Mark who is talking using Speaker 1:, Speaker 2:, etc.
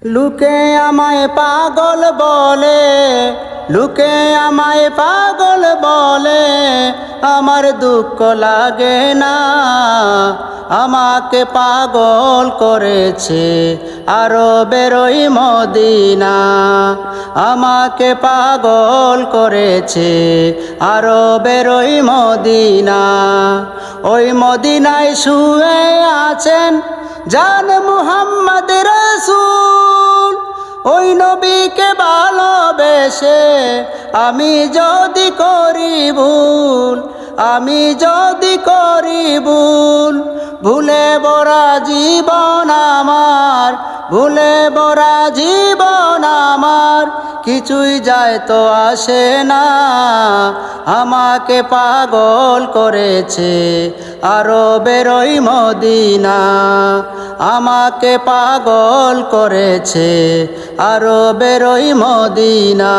Speaker 1: লোকে আমায় পাগল বলে, লোকে আমায় পাগল বলে, আমার দুঃখ লাগে না। আমাকে পাগল করেছে আরবের ওই মদিনা, আমাকে পাগল করেছে আরবের ওই মদিনা। ওই মদিনায় শুয়ে আছেন জান মুহাম্মদ রাসূল। ওই নবীকে ভালোবেসে আমি যদি করি ভুল, আমি যদি করি ভুল, ভুলে ভরা জীবন আমার, ভুলে ভরা জীবন আমার, কিছুই যায় তো আসে না। আমাকে পাগল করেছে আরবের ওই মদিনা, আমাকে পাগল করেছে আরবের ওই মদিনা।